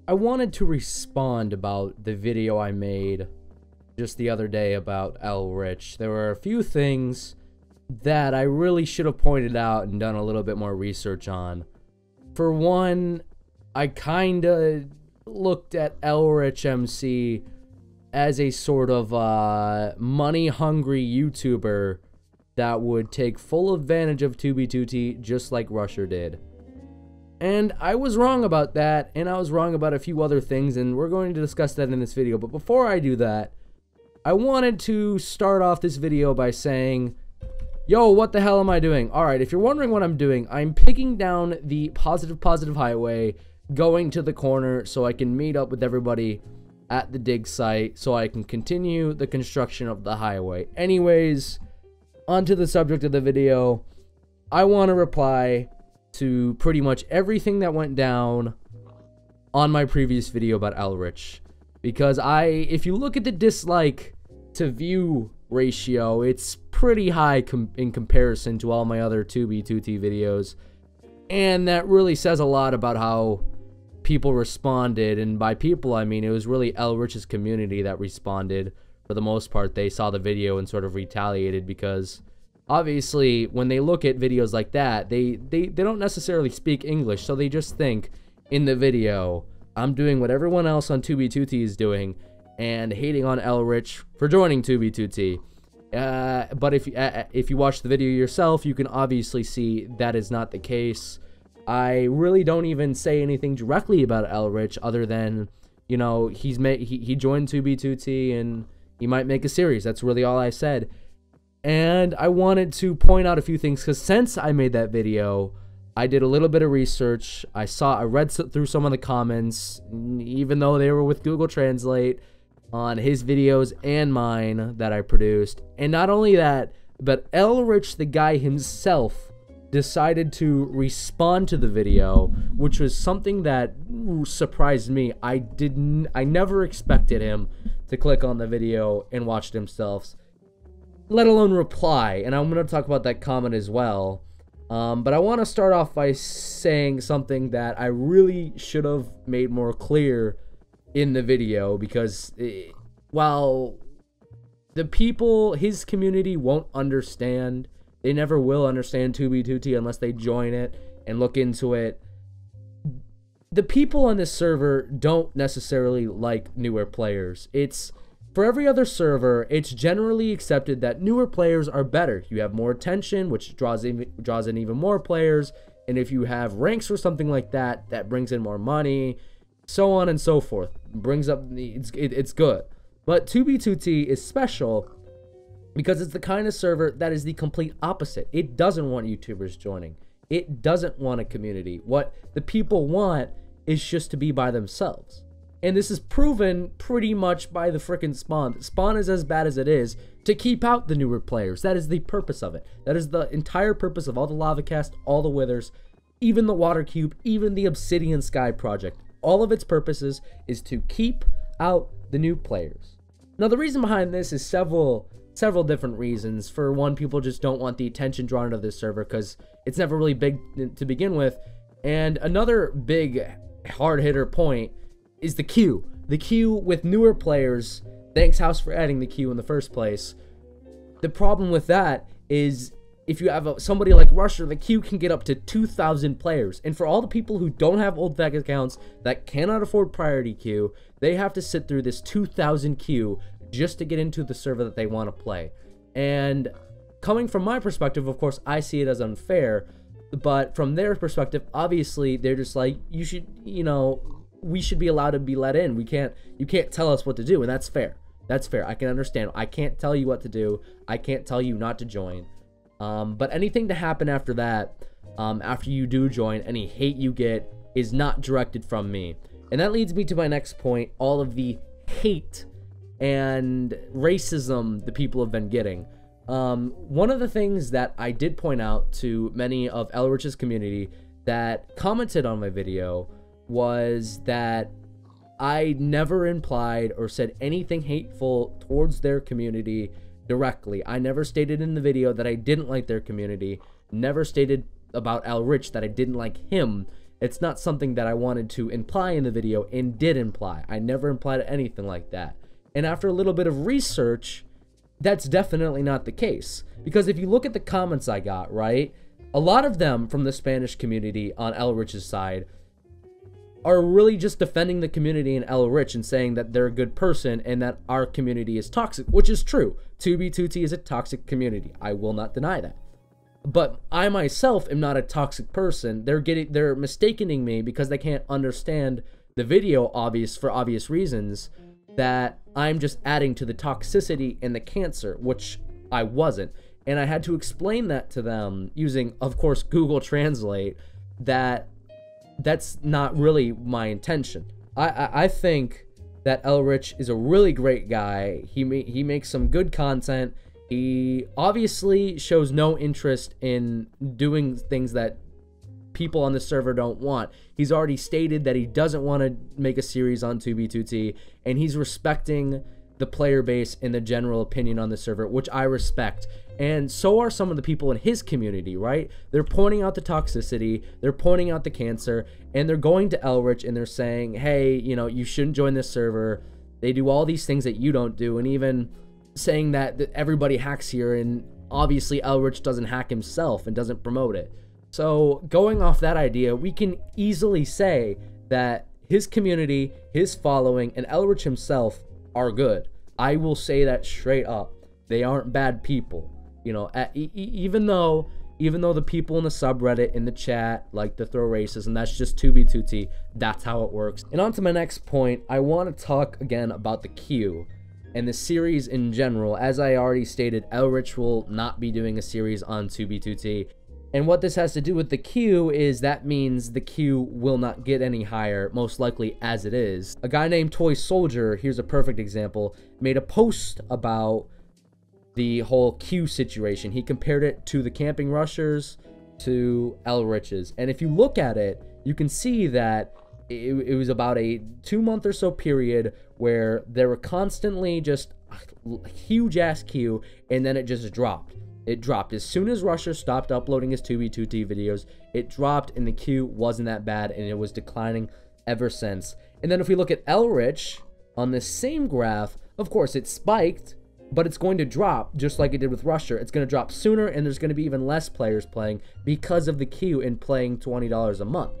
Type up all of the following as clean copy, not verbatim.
I wanted to respond about the video I made just the other day about ElRich. There were a few things that I really should have pointed out and done a little bit more research on. For one, I kinda looked at ElRichMC as a sort of money-hungry YouTuber that would take full advantage of 2B2T just like Rusher did. And I was wrong about that, and I was wrong about a few other things, and we're going to discuss that in this video. But before I do that, I wanted to start off this video by saying, yo, what the hell am I doing? Alright, if you're wondering what I'm doing, I'm picking down the positive highway, going to the corner so I can meet up with everybody at the dig site so I can continue the construction of the highway. Anyways, onto the subject of the video. I want to reply to pretty much everything that went down on my previous video about ElRich, because if you look at the dislike to view ratio, it's pretty high in comparison to all my other 2B2T videos, and that really says a lot about how people responded. And by people, I mean it was really ElRich's community that responded. For the most part, they saw the video and sort of retaliated, because obviously when they look at videos like that, they don't necessarily speak English, so they just think in the video I'm doing what everyone else on 2B2T is doing and hating on ElRich for joining 2B2T. But if you watch the video yourself, you can obviously see that is not the case. I really don't even say anything directly about ElRich other than, you know, he joined 2B2T and he might make a series. That's really all I said. And I wanted to point out a few things, because since I made that video, I did a little bit of research. I read through some of the comments, even though they were with Google Translate, on his videos and mine that I produced. And not only that, but ElRich, the guy himself, decided to respond to the video, which was something that surprised me. I never expected him to click on the video and watch it himself, let alone reply. And I'm going to talk about that comment as well. But I want to start off by saying something that I really should have made more clear in the video, because while the people, his community, won't understand, they never will understand 2B2T unless they join it and look into it. The people on this server don't necessarily like newer players. For every other server, it's generally accepted that newer players are better. You have more attention, which draws in even more players, and if you have ranks or something like that, that brings in more money, so on and so forth. Brings up it's good. But 2B2T is special because it's the kind of server that is the complete opposite. It doesn't want YouTubers joining. It doesn't want a community. What the people want is just to be by themselves. And this is proven pretty much by the frickin' spawn. Spawn is as bad as it is to keep out the newer players. That is the purpose of it. That is the entire purpose of all the lava cast, all the withers, even the water cube, even the obsidian sky project. All of its purposes is to keep out the new players. Now, the reason behind this is several different reasons. For one, people just don't want the attention drawn to this server because it's never really big to begin with. And another big hard hitter point is the queue. The queue with newer players. Thanks, House, for adding the queue in the first place. The problem with that is if you have somebody like Rusher, the queue can get up to 2,000 players. And for all the people who don't have old tech accounts that cannot afford priority queue, they have to sit through this 2,000 queue just to get into the server that they want to play. And coming from my perspective, of course, I see it as unfair. But from their perspective, obviously, they're just like, you should, you know, we should be allowed to be let in. You can't tell us what to do, and that's fair. That's fair. I can understand. I can't tell you what to do. I can't tell you not to join. But anything to happen after that, after you do join, any hate you get is not directed from me. And that leads me to my next point, all of the hate and racism the people have been getting. One of the things that I did point out to many of ElRich's community that commented on my video was that I never implied or said anything hateful towards their community directly. I never stated in the video that I didn't like their community, never stated about ElRich that I didn't like him. It's not something that I wanted to imply in the video and did imply. I never implied anything like that. And after a little bit of research, that's definitely not the case. Because if you look at the comments I got, right, a lot of them from the Spanish community on ElRich's side are really just defending the community in ElRich and saying that they're a good person and that our community is toxic, which is true. 2B2T is a toxic community. I will not deny that. But I myself am not a toxic person. They're mistaking me because they can't understand the video for obvious reasons, that I'm just adding to the toxicity and the cancer, which I wasn't. And I had to explain that to them using, of course, Google Translate, that that's not really my intention. I think that ElRich is a really great guy. He makes some good content. He obviously shows no interest in doing things that people on the server don't want. He's already stated that he doesn't want to make a series on 2B2T, and he's respecting the player base and the general opinion on the server, which I respect. And so are some of the people in his community, right? They're pointing out the toxicity, they're pointing out the cancer, and they're going to ElRich and they're saying, hey, you know, you shouldn't join this server. They do all these things that you don't do, and even saying that everybody hacks here, and obviously ElRich doesn't hack himself and doesn't promote it. So going off that idea, we can easily say that his community, his following, and ElRich himself are good. I will say that straight up. They aren't bad people. You know, even though the people in the subreddit, in the chat, like to throw racism, that's just 2B2T. That's how it works. And on to my next point, I want to talk again about the queue and the series in general. As I already stated, ElRich will not be doing a series on 2B2T. And what this has to do with the queue is that means the queue will not get any higher, most likely as it is. A guy named Toy Soldier, here's a perfect example, made a post about the whole queue situation. He compared it to the camping rushers to ElRich's. And if you look at it, you can see that it was about a 2-month or so period where there were constantly just a huge ass queue, and then it just dropped. It dropped as soon as Rusher stopped uploading his 2B2T videos. It dropped, and the queue wasn't that bad, and it was declining ever since. And then if we look at ElRich on this same graph, of course it spiked, but it's going to drop just like it did with Rusher. It's going to drop sooner, and there's going to be even less players playing because of the queue and playing $20 a month.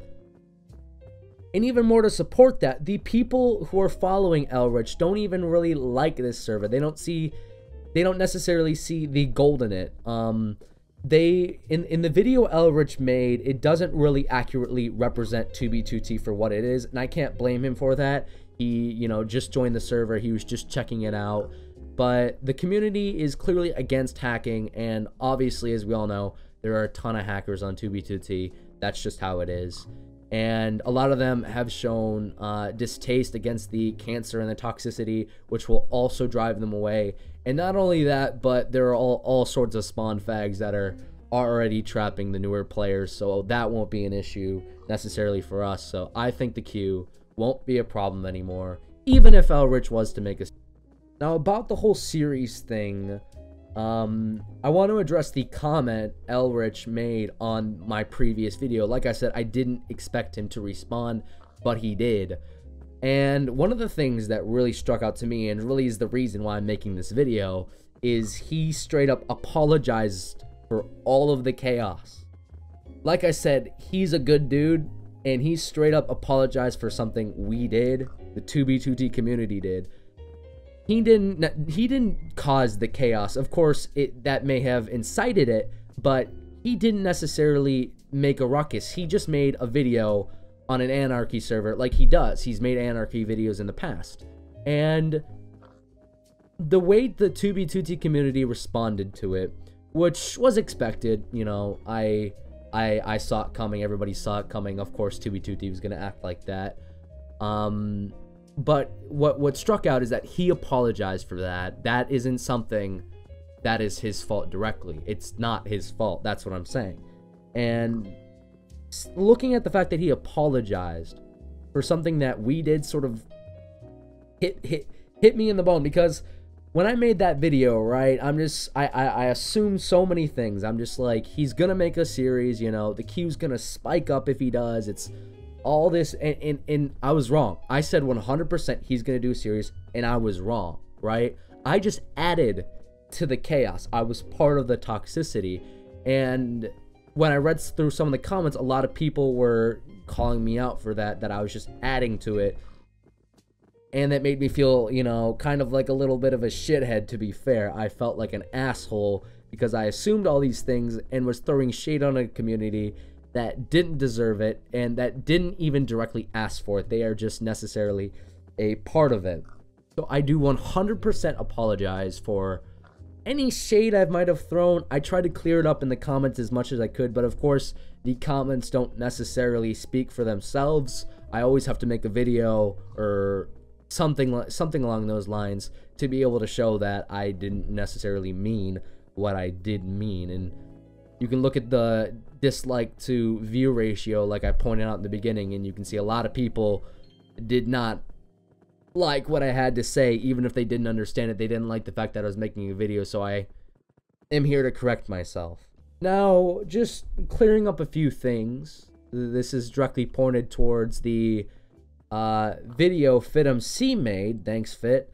And even more to support that, the people who are following ElRich don't even really like this server. They don't necessarily see the gold in it. In the video ElRich made, it doesn't really accurately represent 2B2T for what it is, and I can't blame him for that. He, you know, just joined the server. He was just checking it out. But the community is clearly against hacking, and obviously, as we all know, there are a ton of hackers on 2B2T. That's just how it is. And a lot of them have shown distaste against the cancer and the toxicity, which will also drive them away. And not only that, but there are all sorts of spawn fags that are already trapping the newer players, so that won't be an issue necessarily for us. So I think the queue won't be a problem anymore, even if ElRich was to make a... Now, about the whole series thing, I want to address the comment ElRich made on my previous video. Like I said, I didn't expect him to respond, but he did. And one of the things that really struck out to me, and really is the reason why I'm making this video, is he straight up apologized for all of the chaos. Like I said, he's a good dude, and he straight up apologized for something we did, the 2B2T community did. He didn't cause the chaos. Of course, that may have incited it, but he didn't necessarily make a ruckus. He just made a video on an Anarchy server like he does. He's made Anarchy videos in the past. And the way the 2B2T community responded to it, which was expected, you know, I saw it coming, everybody saw it coming. Of course, 2B2T was going to act like that. But what struck out is that he apologized for that. That isn't something that is his fault directly. It's not his fault. That's what I'm saying. And looking at the fact that he apologized for something that we did sort of hit me in the bone, because when I made that video, right, I assumed so many things. I'm just like, he's gonna make a series, you know, the queue's gonna spike up if he does. It's all this, and I was wrong. I said 100% he's gonna do a series, and I was wrong, right? I just added to the chaos. I was part of the toxicity, and when I read through some of the comments, a lot of people were calling me out for that I was just adding to it. And that made me feel, you know, kind of like a little bit of a shithead, to be fair. I felt like an asshole because I assumed all these things and was throwing shade on a community that didn't deserve it and that didn't even directly ask for it. They are just necessarily a part of it. So I do 100% apologize for any shade I might have thrown. I tried to clear it up in the comments as much as I could, but of course, the comments don't necessarily speak for themselves. I always have to make a video or something along those lines to be able to show that I didn't necessarily mean what I did mean. And you can look at the dislike to view ratio like I pointed out in the beginning, and you can see a lot of people did not like what I had to say. Even if they didn't understand it, they didn't like the fact that I was making a video, so I am here to correct myself. Now, just clearing up a few things. This is directly pointed towards the video FitMC made, thanks Fit,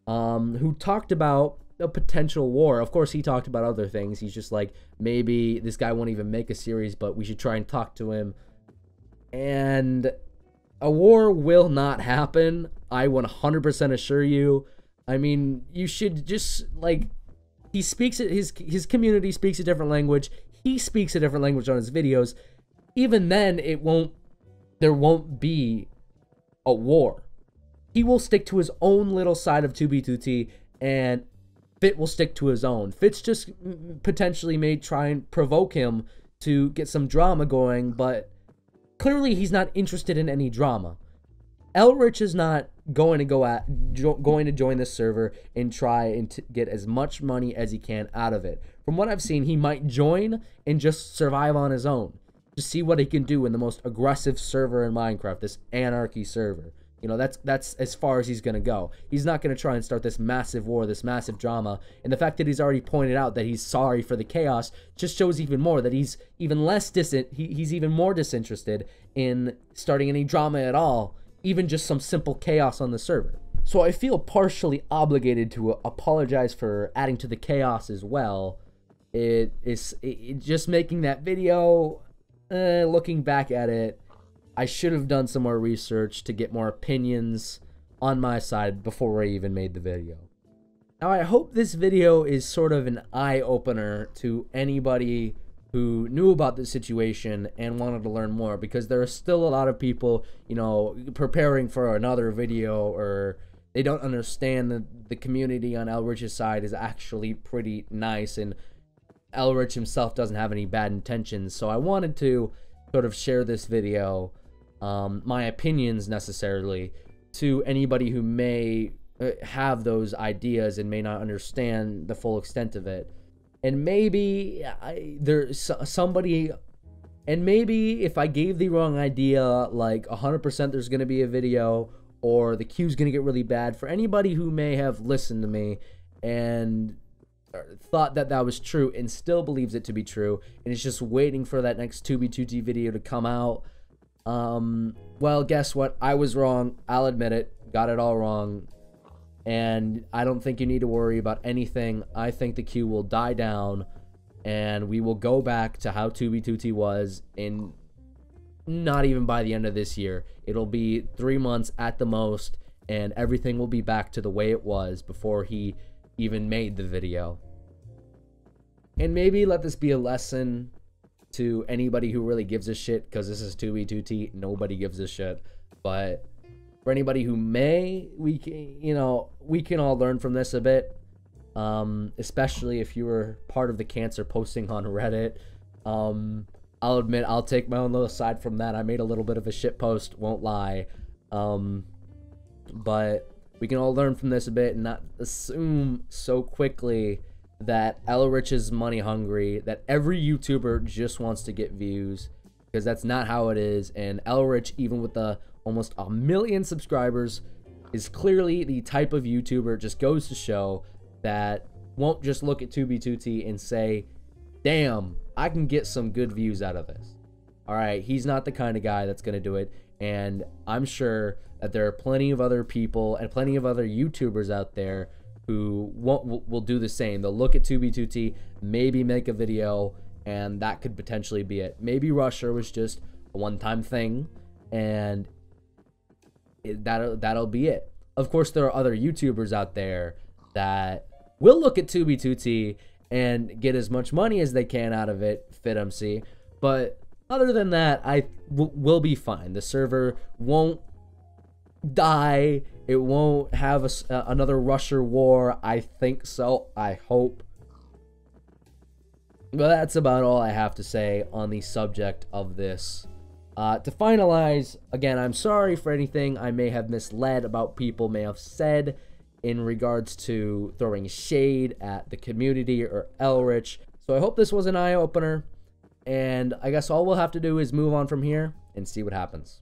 who talked about a potential war. Of course, he talked about other things. He's just like, maybe this guy won't even make a series, but we should try and talk to him. And a war will not happen, I 100% assure you. I mean, you should just, like, he speaks it, his community speaks a different language. He speaks a different language on his videos. Even then, there won't be a war. He will stick to his own little side of 2B2T, and Fit will stick to his own. Fit's just potentially may try and provoke him to get some drama going, but clearly he's not interested in any drama. ElRich is not going to join this server and try and get as much money as he can out of it. From what I've seen, he might join and just survive on his own, to see what he can do in the most aggressive server in Minecraft, this Anarchy server. You know, that's as far as he's going to go. He's not going to try and start this massive war, this massive drama. And the fact that he's already pointed out that he's sorry for the chaos just shows even more that he's even less he's even more disinterested in starting any drama at all, even just some simple chaos on the server. So I feel partially obligated to apologize for adding to the chaos as well. It just making that video. Looking back at it, I should have done some more research to get more opinions on my side before I even made the video. Now, I hope this video is sort of an eye-opener to anybody who knew about the situation and wanted to learn more, because there are still a lot of people, you know, preparing for another video, or they don't understand that the community on ElRich's side is actually pretty nice, and ElRich himself doesn't have any bad intentions. So I wanted to sort of share this video, my opinions necessarily, to anybody who may have those ideas and may not understand the full extent of it. And maybe there's somebody, and maybe if I gave the wrong idea, like 100% there's going to be a video, or the queue's going to get really bad, for anybody who may have listened to me and thought that that was true and still believes it to be true and is just waiting for that next 2B2T video to come out, well, guess what? I was wrong. I'll admit it. Got it all wrong. And I don't think you need to worry about anything. I think the queue will die down and we will go back to how 2B2T was in not even by the end of this year. It'll be 3 months at the most, and everything will be back to the way it was before he even made the video. And maybe let this be a lesson to anybody who really gives a shit, because this is 2B2T, nobody gives a shit. But for anybody who may, we can all learn from this a bit, especially if you were part of the cancer posting on Reddit. I'll admit, I'll take my own little side from that. I made a little bit of a shit post, won't lie. But we can all learn from this a bit and not assume so quickly that ElRich is money hungry, that every YouTuber just wants to get views, because that's not how it is. And ElRich, even with the almost 1 million subscribers, is clearly the type of YouTuber, just goes to show that won't just look at 2B2T and say, damn, I can get some good views out of this. All right, he's not the kind of guy that's going to do it. And I'm sure that there are plenty of other people and plenty of other YouTubers out there who will do the same. They'll look at 2B2T, maybe make a video, and that could potentially be it. Maybe Rusher was just a one-time thing, and that'll be it. Of course, there are other YouTubers out there that will look at 2B2T and get as much money as they can out of it, FitMC, but other than that, we'll be fine. The server won't die. It won't have another Rusher war. I think so. I hope. But that's about all I have to say on the subject of this. To finalize, again, I'm sorry for anything I may have misled about people may have said in regards to throwing shade at the community or ElRich. So I hope this was an eye-opener. And I guess all we'll have to do is move on from here and see what happens.